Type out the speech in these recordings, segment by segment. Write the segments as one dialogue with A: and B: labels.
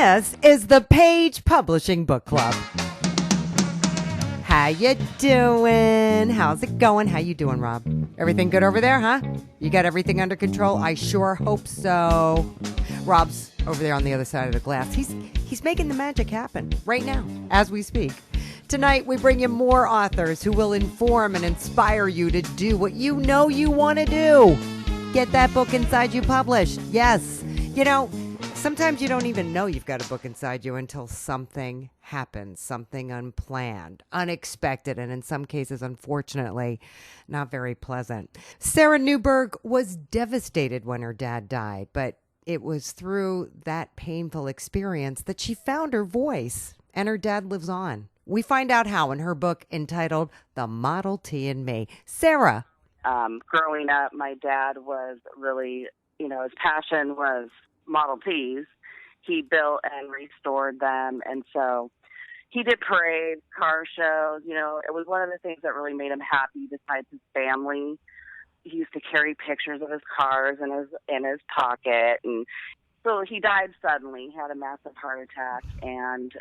A: This is the Page Publishing Book Club. How you doing? How's it going? How you doing, Rob? Everything good over there, huh? You got everything under control? I sure hope so. Rob's over there on the other side of the glass. He's making the magic happen right now as we speak. Tonight, we bring you more authors who will inform and inspire you to do what you know you want to do. Get that book inside you published. Yes. You know, sometimes you don't even know you've got a book inside you until something happens, something unplanned, unexpected, and in some cases, unfortunately, not very pleasant. Sarah Newberg was devastated when her dad died, but it was through that painful experience that she found her voice, and her dad lives on. We find out how in her book entitled The Model T and Me. Sarah.
B: Growing up, my dad was really, his passion was Model Ts. He built and restored them, and so he did parades, car shows. It was one of the things that really made him happy besides his family. He used to carry pictures of his cars in his pocket, and so he died suddenly. He had a massive heart attack, and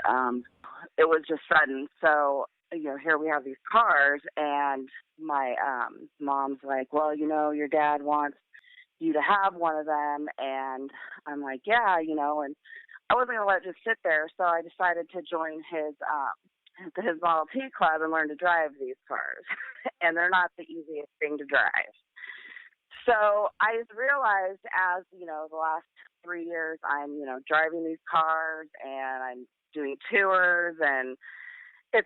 B: it was just sudden. So, here we have these cars, and my mom's like, well, your dad wants you to have one of them. And I'm like, yeah, and I wasn't going to let it just sit there. So I decided to join his Model T club and learn to drive these cars. And they're not the easiest thing to drive. So I realized as, the last 3 years, I'm, driving these cars and I'm doing tours, and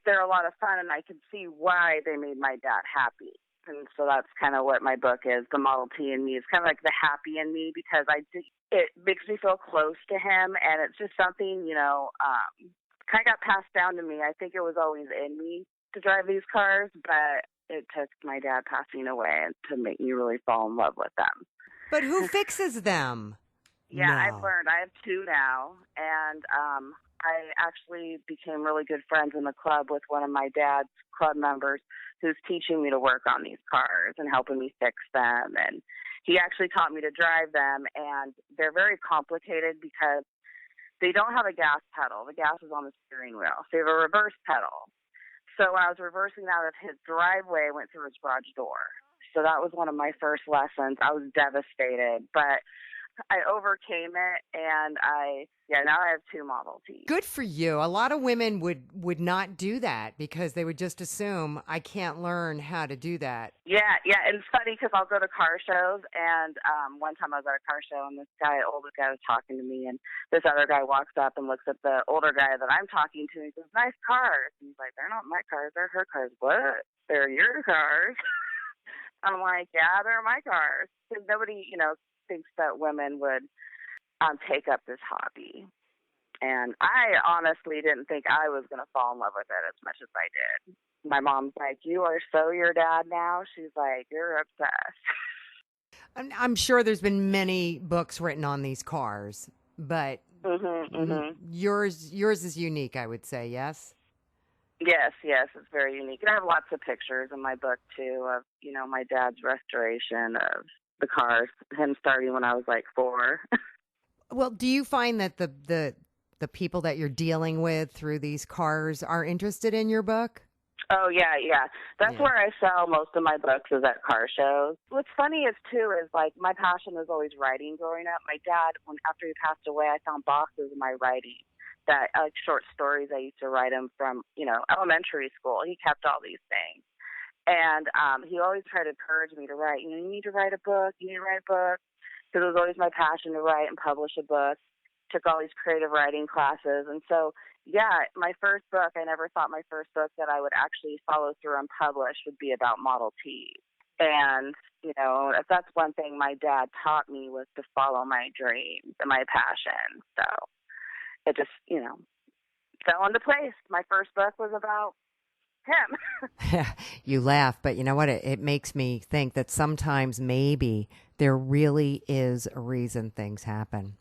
B: they're a lot of fun, and I can see why they made my dad happy. And so that's kind of what my book is, The Model T and Me. It's kind of like the happy in me because it makes me feel close to him, and it's just something, kind of got passed down to me. I think it was always in me to drive these cars, but it took my dad passing away to make me really fall in love with them.
A: But who fixes them?
B: Yeah,
A: No.
B: I've learned. I have two now, and I actually became really good friends in the club with one of my dad's club members who's teaching me to work on these cars and helping me fix them. And he actually taught me to drive them, and they're very complicated because they don't have a gas pedal. The gas is on the steering wheel. So they have a reverse pedal. So when I was reversing out of his driveway, I went through his garage door. So that was one of my first lessons. I was devastated, but I overcame it, and now I have two Model Ts.
A: Good for you. A lot of women would not do that because they would just assume I can't learn how to do that.
B: Yeah, and it's funny because I'll go to car shows, and one time I was at a car show, and this older guy was talking to me, and this other guy walks up and looks at the older guy that I'm talking to, and he says, nice cars. And he's like, they're not my cars, they're her cars. What? They're your cars? I'm like, yeah, they're my cars. Because nobody, thinks that women would take up this hobby. And I honestly didn't think I was going to fall in love with it as much as I did. My mom's like, you are so your dad now. She's like, you're obsessed.
A: I'm sure there's been many books written on these cars, but yours is unique, I would say, yes?
B: Yes, it's very unique. And I have lots of pictures in my book, too, of, my dad's restoration of the cars, him starting when I was like 4.
A: Well, do you find that the people that you're dealing with through these cars are interested in your book?
B: Oh, yeah. That's where I sell most of my books, is at car shows. What's funny is like my passion was always writing growing up. My dad, after he passed away, I found boxes of my writing, that like short stories I used to write him from, elementary school. He kept all these things. And he always tried to encourage me to write. You need to write a book. You need to write a book. Because it was always my passion to write and publish a book. Took all these creative writing classes. And so, my first book, I never thought my first book that I would actually follow through and publish would be about Model Ts. And, if that's one thing my dad taught me was to follow my dreams and my passion. So it just, fell into place. My first book was about him.
A: You laugh, but you know what? It makes me think that sometimes maybe there really is a reason things happen.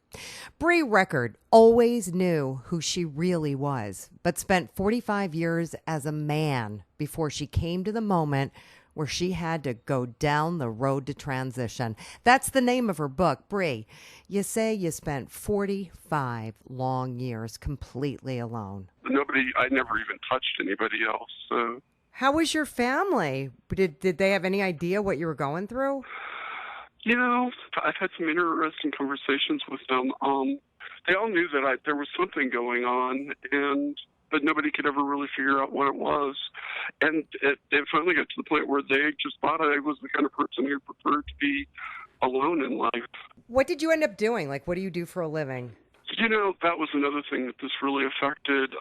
A: Bree Record always knew who she really was, but spent 45 years as a man before she came to the moment where she had to go down the road to transition. That's the name of her book, Bree. You say you spent 45 long years completely alone.
C: I never even touched anybody else. So.
A: How was your family? Did they have any idea what you were going through?
C: You know, I've had some interesting conversations with them. They all knew that there was something going on, but nobody could ever really figure out what it was. And it finally got to the point where they just thought I was the kind of person who preferred to be alone in life.
A: What did you end up doing? Like, what do you do for a living?
C: You know, that was another thing that this really affected.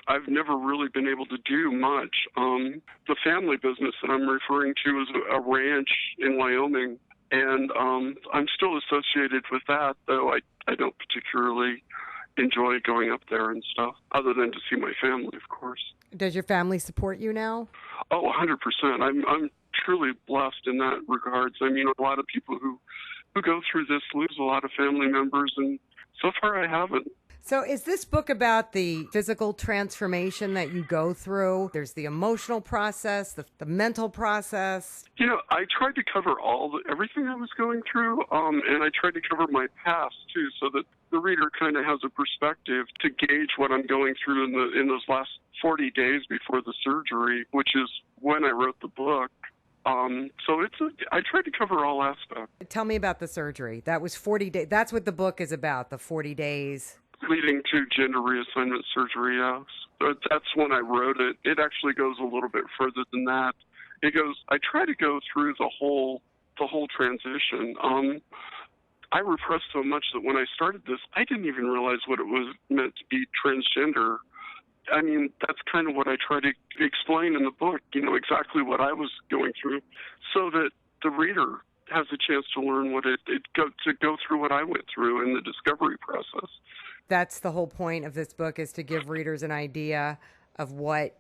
C: I've never really been able to do much. The family business that I'm referring to is a ranch in Wyoming, and I'm still associated with that, though I don't particularly enjoy going up there and stuff, other than to see my family, of course.
A: Does your family support you now?
C: Oh, 100%. I'm truly blessed in that regards. I mean, a lot of people who go through this lose a lot of family members, and so far I haven't.
A: So is this book about the physical transformation that you go through? There's the emotional process, the mental process.
C: You know, I tried to cover everything I was going through, and I tried to cover my past, too, so that the reader kind of has a perspective to gauge what I'm going through in those last 40 days before the surgery, which is when I wrote the book. So I tried to cover all aspects.
A: Tell me about the surgery. That was 40 days. That's what the book is about, the 40 days.
C: Leading to gender reassignment surgery, yes. But that's when I wrote it. It actually goes a little bit further than that. I try to go through the whole transition. I repressed so much that when I started this, I didn't even realize what it was meant to be transgender. I mean, that's kind of what I try to explain in the book, you know, exactly what I was going through, so that the reader has a chance to learn what to go through what I went through in the discovery process.
A: That's the whole point of this book, is to give readers an idea of what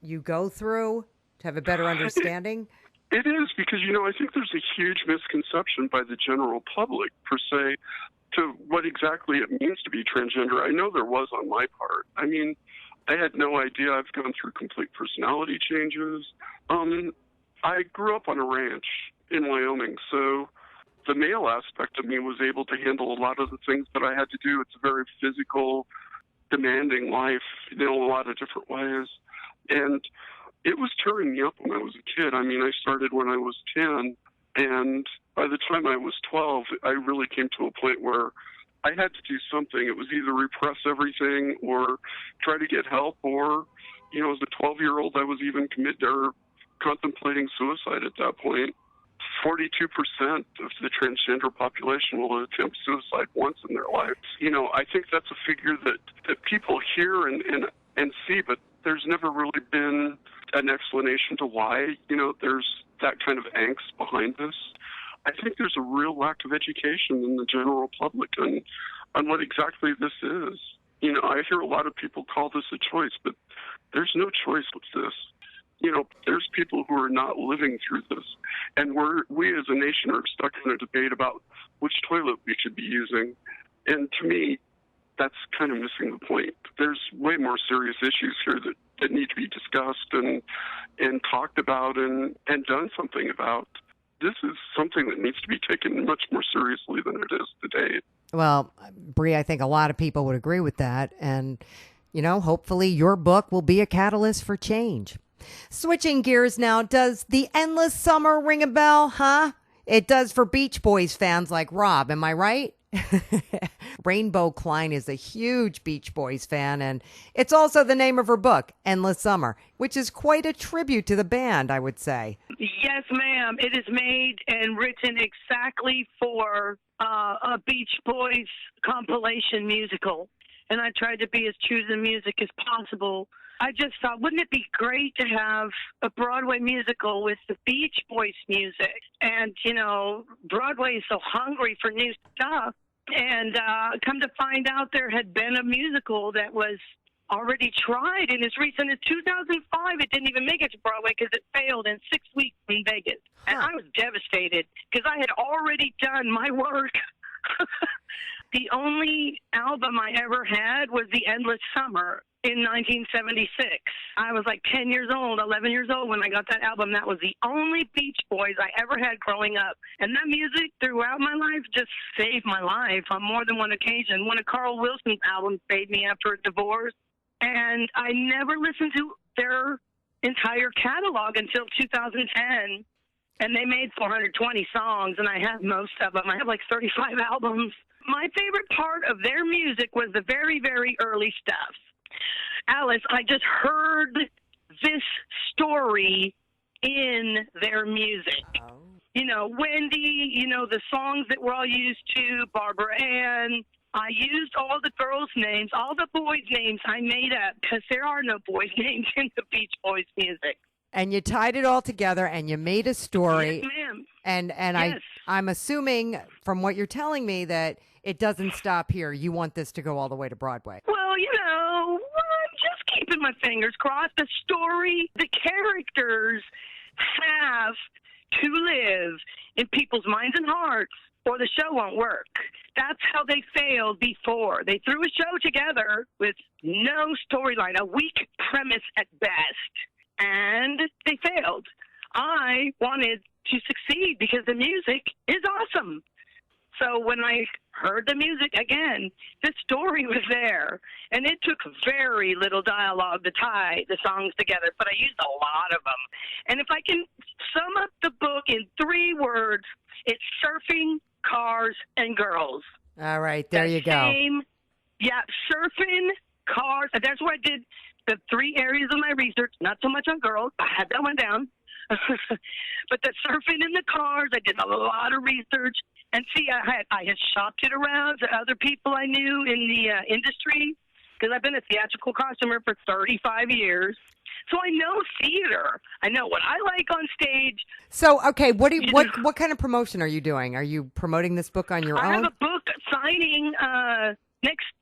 A: you go through, to have a better understanding.
C: It is, because, you know, I think there's a huge misconception by the general public, per se, to what exactly it means to be transgender. I know there was on my part. I mean, I had no idea. I've gone through complete personality changes. I grew up on a ranch in Wyoming, so the male aspect of me was able to handle a lot of the things that I had to do. It's a very physical, demanding life in a lot of different ways. And it was tearing me up when I was a kid. I mean, I started when I was 10, and by the time I was 12, I really came to a point where I had to do something. It was either repress everything or try to get help, or, you know, as a 12-year-old, I was even contemplating suicide at that point. 42% of the transgender population will attempt suicide once in their lives. You know, I think that's a figure that people hear and see, but there's never really been an explanation to why, you know, there's that kind of angst behind this. I think there's a real lack of education in the general public on what exactly this is. You know, I hear a lot of people call this a choice, but there's no choice with this. You know, there's people who are not living through this. And we as a nation are stuck in a debate about which toilet we should be using. And to me, that's kind of missing the point. There's way more serious issues here that need to be discussed and talked about and done something about. This is something that needs to be taken much more seriously than it is today. Well,
A: Bree, I think a lot of people would agree with that. And, you know, hopefully your book will be a catalyst for change. Switching gears now, does the Endless Summer ring a bell, huh? It does for Beach Boys fans like Rob, am I right? Rainbow Klein is a huge Beach Boys fan, and it's also the name of her book, Endless Summer, which is quite a tribute to the band, I would say.
D: Yes, ma'am. It is made and written exactly for a Beach Boys compilation musical, and I tried to be as true to the music as possible. I just thought, wouldn't it be great to have a Broadway musical with the Beach Boys music? And, you know, Broadway is so hungry for new stuff. And come to find out, there had been a musical that was already tried. And as recent as 2005, it didn't even make it to Broadway because it failed in 6 weeks in Vegas. And I was devastated because I had already done my work. The only album I ever had was The Endless Summer in 1976. I was like 10 years old, 11 years old when I got that album. That was the only Beach Boys I ever had growing up. And that music throughout my life just saved my life on more than one occasion. One of Carl Wilson's albums saved me after a divorce. And I never listened to their entire catalog until 2010. And they made 420 songs, and I have most of them. I have like 35 albums. My favorite part of their music was the very, very early stuff. Alice, I just heard this story in their music.
A: Oh.
D: You know, Wendy, you know, the songs that we're all used to, Barbara Ann. I used all the girls' names, all the boys' names I made up, because there are no boys' names in the Beach Boys music.
A: And you tied it all together and you made a story.
D: Yes, ma'am.
A: And
D: Yes.
A: I'm assuming from what you're telling me that it doesn't stop here. You want this to go all the way to Broadway.
D: Well, you know, I'm just keeping my fingers crossed. The story, the characters have to live in people's minds and hearts, or the show won't work. That's how they failed before. They threw a show together with no storyline, a weak premise at best, and they failed. I wanted to succeed because the music is awesome. So when I heard the music again, the story was there. And it took very little dialogue to tie the songs together, but I used a lot of them. And if I can sum up the book in 3 words, it's surfing, cars, and girls.
A: All right, there you go.
D: Yeah, surfing, cars. That's where I did the 3 areas of my research, not so much on girls. I had that one down. But the surfing and the cars, I did a lot of research. And see, I had shopped it around to other people I knew in the industry, because I've been a theatrical costumer for 35 years. So I know theater. I know what I like on stage.
A: So, okay, what kind of promotion are you doing? Are you promoting this book on your own?
D: I have a book signing next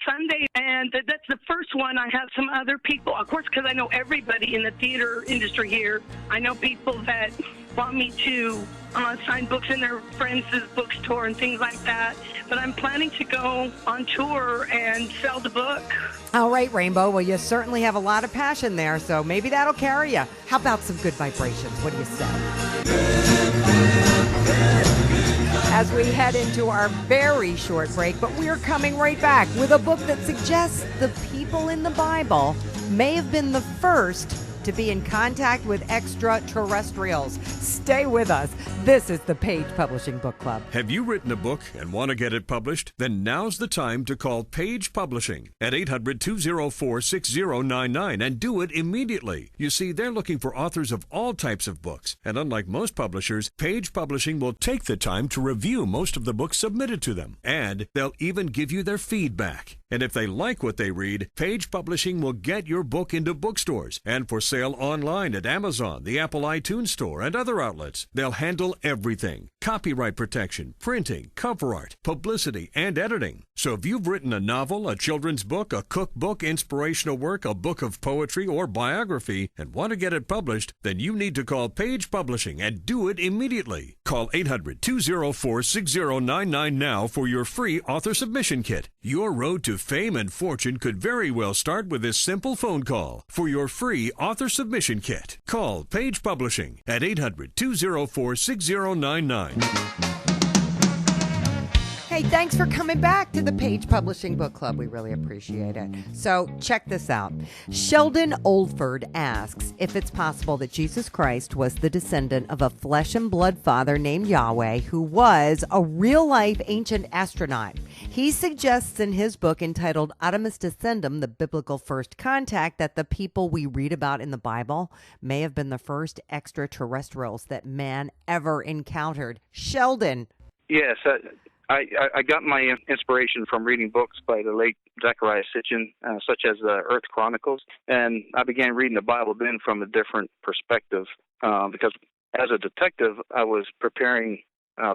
D: Sunday, and that's the first one. I have some other people, of course, because I know everybody in the theater industry here. I know people that want me to sign books in their friends' bookstore and things like that. But I'm planning to go on tour and sell the book.
A: All right, Rainbow. Well, you certainly have a lot of passion there, so maybe that'll carry you. How about some good vibrations? What do you say? As we head into our very short break, but we're coming right back with a book that suggests the people in the Bible may have been the first to be in contact with extraterrestrials. Stay with us. This is the Page Publishing Book Club.
E: Have you written a book and want to get it published? Then now's the time to call Page Publishing at 800-204-6099 and do it immediately. You see, they're looking for authors of all types of books. And unlike most publishers, Page Publishing will take the time to review most of the books submitted to them. And they'll even give you their feedback. And if they like what they read, Page Publishing will get your book into bookstores and for sale online at Amazon, the Apple iTunes Store, and other outlets. They'll handle everything: copyright protection, printing, cover art, publicity, and editing. So if you've written a novel, a children's book, a cookbook, inspirational work, a book of poetry, or biography, and want to get it published, then you need to call Page Publishing and do it immediately. Call 800-204-6099 now for your free author submission kit. Your road to fame and fortune could very well start with this simple phone call. For your free author submission kit, call Page Publishing at 800-204-6099.
A: Hey, thanks for coming back to the Page Publishing Book Club. We really appreciate it. So check this out. Sheldon Oldford asks if it's possible that Jesus Christ was the descendant of a flesh and blood father named Yahweh who was a real-life ancient astronaut. He suggests in his book entitled Adamus Descendum, the Biblical First Contact, that the people we read about in the Bible may have been the first extraterrestrials that man ever encountered. Sheldon.
F: Yes, I got my inspiration from reading books by the late Zecharia Sitchin, such as the Earth Chronicles, and I began reading the Bible then from a different perspective, because as a detective, I was preparing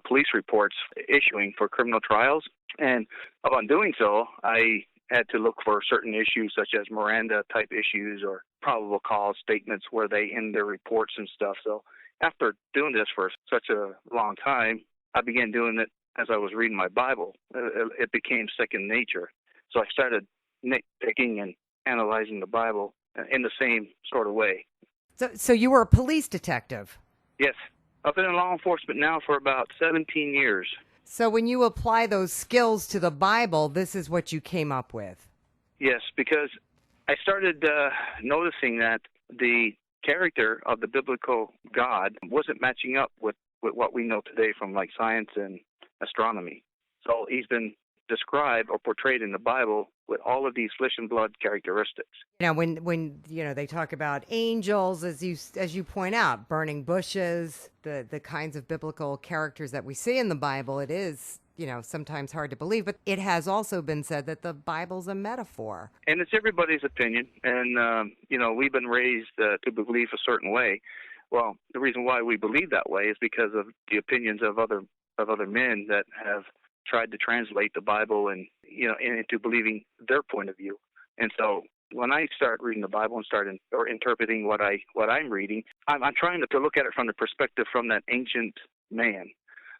F: police reports issuing for criminal trials, and upon doing so, I had to look for certain issues such as Miranda-type issues or probable cause statements where they end their reports and stuff. So after doing this for such a long time, I began doing it as I was reading my Bible. It became second nature. So I started nitpicking and analyzing the Bible in the same sort of way.
A: So you were a police detective?
F: Yes. I've been in law enforcement now for about 17 years.
A: So when you apply those skills to the Bible, this is what you came up with?
F: Yes, because I started noticing that the character of the biblical God wasn't matching up with what we know today from like science and astronomy. So he's been described or portrayed in the Bible with all of these flesh and blood characteristics.
A: Now, when they talk about angels, as you point out, burning bushes, the kinds of biblical characters that we see in the Bible, it is sometimes hard to believe, but it has also been said that the Bible's a metaphor.
F: And it's everybody's opinion, and we've been raised to believe a certain way. Well, the reason why we believe that way is because of the opinions of other men that have tried to translate the Bible and into believing their point of view. And so when I start reading the Bible and start interpreting what I'm reading, I'm trying to look at it from the perspective from that ancient man.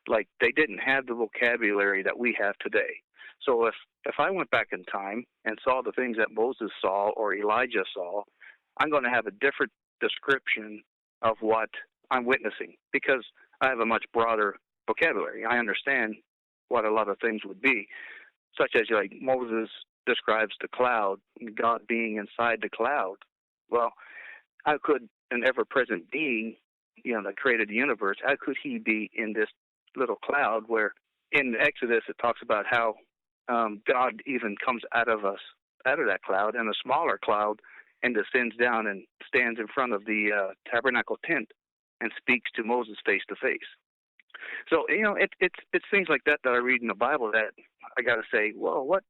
F: Like, they didn't have the vocabulary that we have today. So if I went back in time and saw the things that Moses saw or Elijah saw, I'm going to have a different description of what I'm witnessing because I have a much broader vocabulary. I understand what a lot of things would be, such as like Moses describes the cloud, God being inside the cloud. Well, how could an ever-present being, that created the universe, how could he be in this little cloud where in Exodus it talks about how God even comes out of that cloud and a smaller cloud and descends down and stands in front of the tabernacle tent and speaks to Moses face to face. So it's things like that I read in the Bible that I got to say, well, what's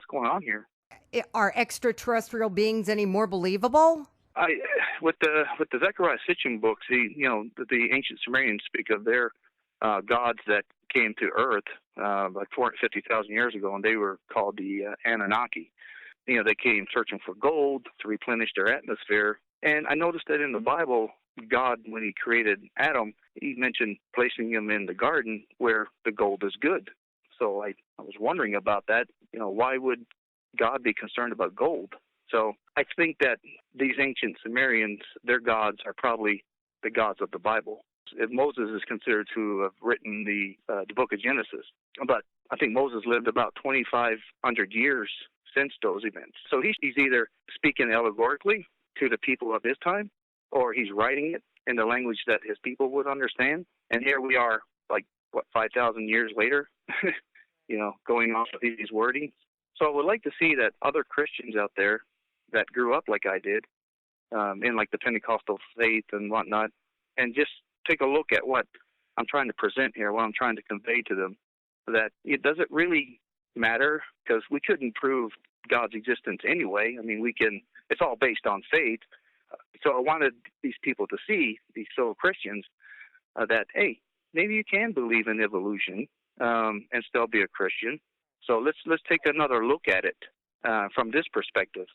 F: going on here?
A: Are extraterrestrial beings any more believable?
F: With the Zechariah Sitchin books, the ancient Sumerians speak of their gods that came to Earth like 450,000 years ago, and they were called the Anunnaki. They came searching for gold to replenish their atmosphere. And I noticed that in the Bible, God, when he created Adam, he mentioned placing him in the garden where the gold is good. So I was wondering about that. Why would God be concerned about gold? So I think that these ancient Sumerians, their gods are probably the gods of the Bible. Moses is considered to have written the book of Genesis, but I think Moses lived about 2,500 years since those events. So he's either speaking allegorically to the people of his time, or he's writing it in the language that his people would understand. And here we are, 5,000 years later, going off of these wordings. So I would like to see that other Christians out there that grew up like I did, in the Pentecostal faith and whatnot, and just take a look at what I'm trying to present here, what I'm trying to convey to them, that it doesn't really matter because we couldn't prove God's existence anyway. I mean, it's all based on faith. So I wanted these people to see, these fellow Christians, that, hey, maybe you can believe in evolution and still be a Christian. So let's take another look at it from this perspective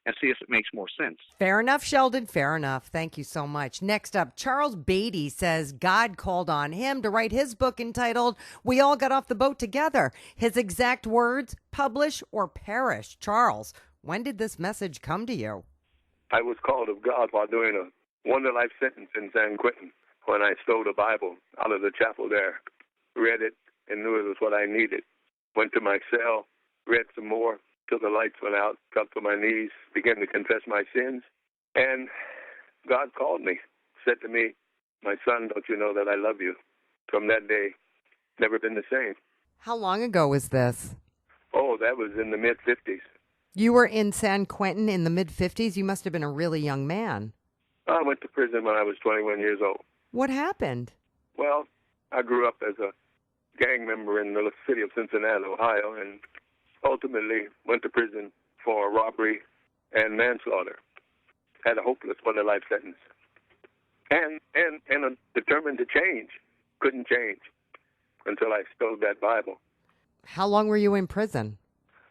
F: and see if it makes more sense.
A: Fair enough, Sheldon. Fair enough. Thank you so much. Next up, Charles Beatty says God called on him to write his book entitled We All Got Off the Boat Together. His exact words, publish or perish. Charles, when did this message come to you?
G: I was called of God while doing a wonder-life sentence in San Quentin when I stole the Bible out of the chapel there, read it, and knew it was what I needed. Went to my cell, read some more, till the lights went out, got to my knees, began to confess my sins, and God called me, said to me, my son, don't you know that I love you? From that day, never been the same.
A: How long ago was this?
G: Oh, that was in the mid-50s.
A: You were in San Quentin in the mid-50s? You must have been a really young man.
G: I went to prison when I was 21 years old.
A: What happened?
G: Well, I grew up as a gang member in the city of Cincinnati, Ohio, and ultimately went to prison for robbery and manslaughter. Had a hopeless one-life sentence. And determined to change. Couldn't change until I stole that Bible.
A: How long were you in prison?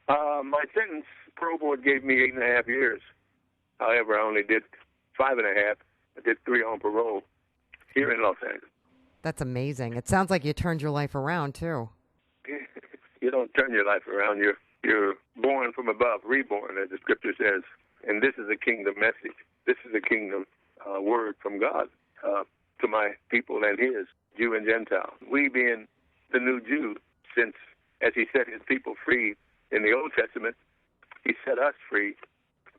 G: My sentence, parole board gave me 8.5 years. However, I only did 5.5. I did 3 on parole here in Los Angeles.
A: That's amazing. It sounds like you turned your life around, too.
G: You don't turn your life around. You're born from above, reborn, as the scripture says. And this is a kingdom message. This is a kingdom word from God to my people and his, Jew and Gentile. We being the new Jew, since, as he set his people free in the Old Testament, he set us free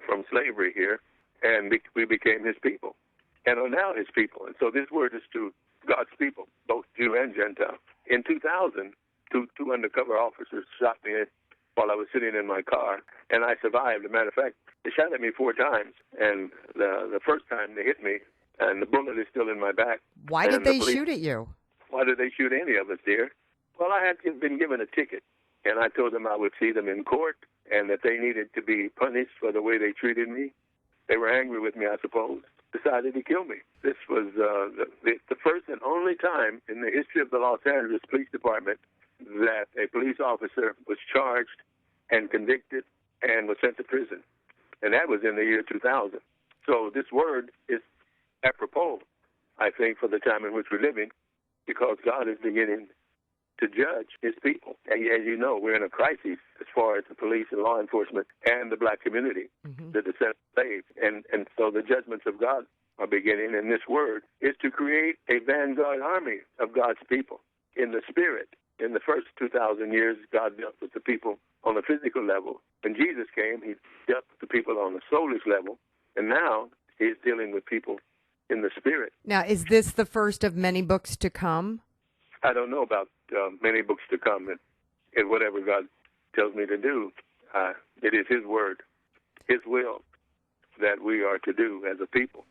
G: from slavery here, and we became his people and are now his people. And so this word is to God's people, both Jew and Gentile. In 2000, two undercover officers shot me while I was sitting in my car, and I survived. As a matter of fact, they shot at me 4 times, and the first time they hit me, and the bullet is still in my back.
A: Why did they shoot at you?
G: Why did they shoot any of us, dear? Well, I had been given a ticket, and I told them I would see them in court and that they needed to be punished for the way they treated me. They were angry with me, I suppose, decided to kill me. This was the first and only time in the history of the Los Angeles Police Department that a police officer was charged and convicted and was sent to prison. And that was in the year 2000. So this word is apropos, I think, for the time in which we're living, because God is beginning to judge his people. And as you know, we're in a crisis as far as the police and law enforcement and the black community, the descendants of slaves. And so the judgments of God are beginning, and this word is to create a vanguard army of God's people in the spirit. In the first 2,000 years, God dealt with the people on a physical level. When Jesus came, he dealt with the people on a soulish level, and now he's dealing with people in the spirit.
A: Now, is this the first of many books to come?
G: I don't know about many books to come, and whatever God tells me to do, it is his word, his will that we are to do as a people.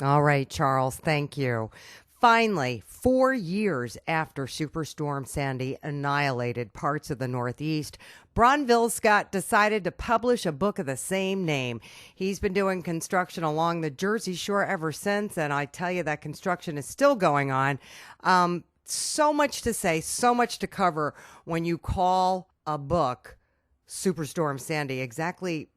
A: All right, Charles, thank you. Finally, 4 years after Superstorm Sandy annihilated parts of the Northeast, Bron Vilscott decided to publish a book of the same name. He's been doing construction along the Jersey Shore ever since, and I tell you that construction is still going on. So much to say, so much to cover when you call a book Superstorm Sandy. Exactly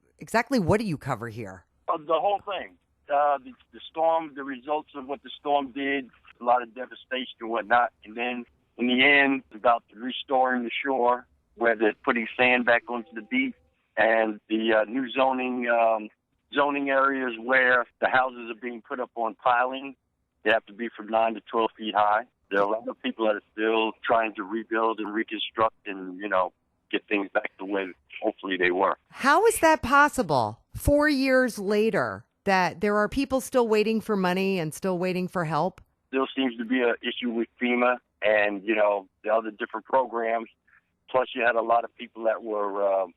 A: what do you cover here?
H: The whole thing. The storm, the results of what the storm did, a lot of devastation and whatnot. And then in the end, about restoring the shore, where they're putting sand back onto the beach, and the new zoning areas where the houses are being put up on piling. They have to be from 9 to 12 feet high. There are a lot of people that are still trying to rebuild and reconstruct and, get things back the way hopefully they were.
A: How is that possible 4 years later, that there are people still waiting for money and still waiting for help?
H: Still seems to be an issue with FEMA and, the other different programs. Plus, you had a lot of people that were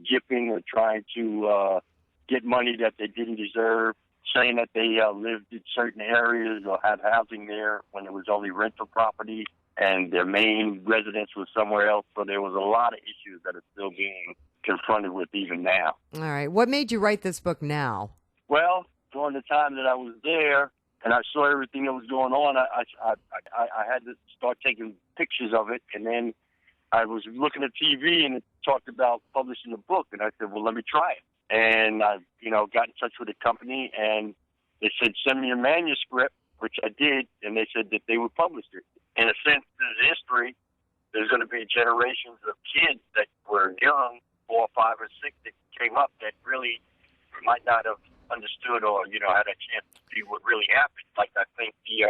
H: jipping or trying to get money that they didn't deserve, saying that they lived in certain areas or had housing there when it was only rental property and their main residence was somewhere else. So there was a lot of issues that are still being confronted with even now.
A: All right. What made you write this book now?
H: Well, during the time that I was there and I saw everything that was going on, I had to start taking pictures of it. And then I was looking at TV and it talked about publishing a book. And I said, well, let me try it. And I, got in touch with the company and they said, send me a manuscript, which I did. And they said that they would publish it. In a sense, there's history. There's going to be generations of kids that were young, 4, 5, or 6, that came up that really might not have understood or, had a chance to see what really happened. Like, I think the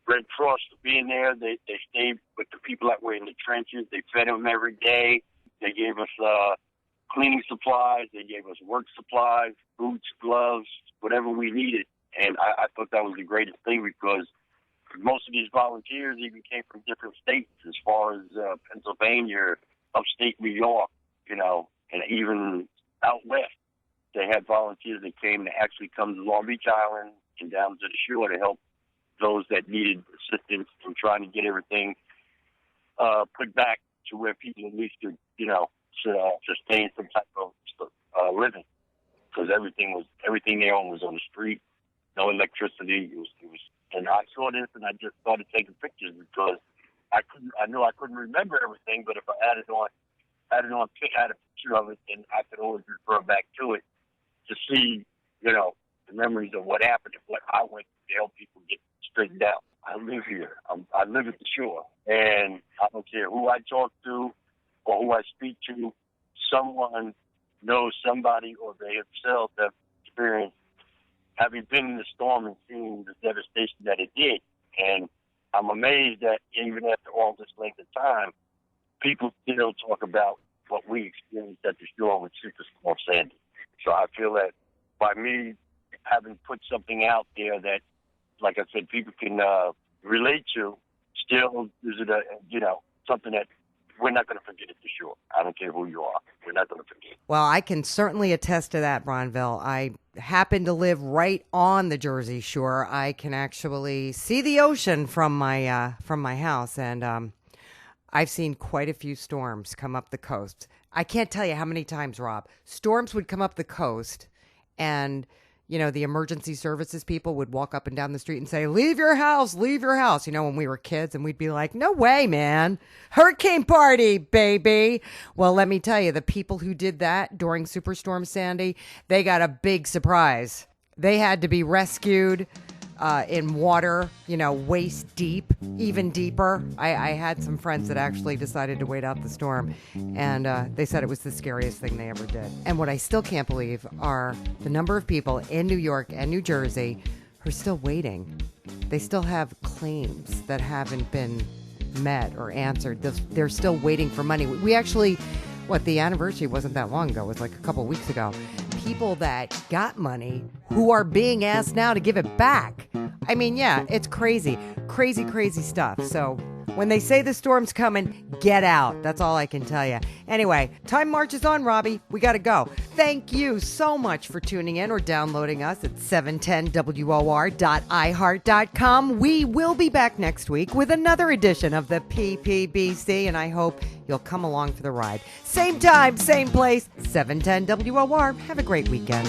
H: Red Cross being there, they stayed with the people that were in the trenches. They fed them every day. They gave us cleaning supplies. They gave us work supplies, boots, gloves, whatever we needed. And I thought that was the greatest thing because most of these volunteers even came from different states as far as Pennsylvania, upstate New York, and even out west. They had volunteers that came to actually come to Long Beach Island and down to the shore to help those that needed assistance in trying to get everything put back to where people at least could, sustain some type of living. Because everything they owned was on the street, no electricity. It was, and I saw this and I just started taking pictures because I knew I couldn't remember everything, but if I had a picture of it, then I could always refer back to it to see, the memories of what happened and what I went to help people get straightened out. I live here. I live at the shore. And I don't care who I talk to or who I speak to, someone knows somebody or they themselves have experienced having been in the storm and seeing the devastation that it did. And I'm amazed that even after all this length of time, people still talk about what we experienced at the shore with Superstorm Sandy. So I feel that by me having put something out there that, like I said, people can relate to, still is it something that we're not going to forget at the shore. I don't care who you are. We're not going to forget.
A: Well, I can certainly attest to that, Bronville. I happen to live right on the Jersey Shore. I can actually see the ocean from my house, and I've seen quite a few storms come up the coast. I can't tell you how many times, Rob, storms would come up the coast, and the emergency services people would walk up and down the street and say, leave your house, when we were kids. And we'd be like, no way, man. Hurricane party, baby. Well, let me tell you, the people who did that during Superstorm Sandy, they got a big surprise. They had to be rescued in water, waist deep, even deeper. I had some friends that actually decided to wait out the storm, and they said it was the scariest thing they ever did. And what I still can't believe are the number of people in New York and New Jersey who are still waiting. They still have claims that haven't been met or answered. They're still waiting for money. We actually, the anniversary wasn't that long ago. It was like a couple of weeks ago. People that got money who are being asked now to give it back. I mean, yeah, it's crazy. Crazy stuff. So when they say the storm's coming, get out. That's all I can tell you. Anyway, time marches on, Robbie. We got to go. Thank you so much for tuning in or downloading us at 710WOR.iHeart.com. We will be back next week with another edition of the PPBC, and I hope you'll come along for the ride. Same time, same place, 710 WOR. Have a great weekend.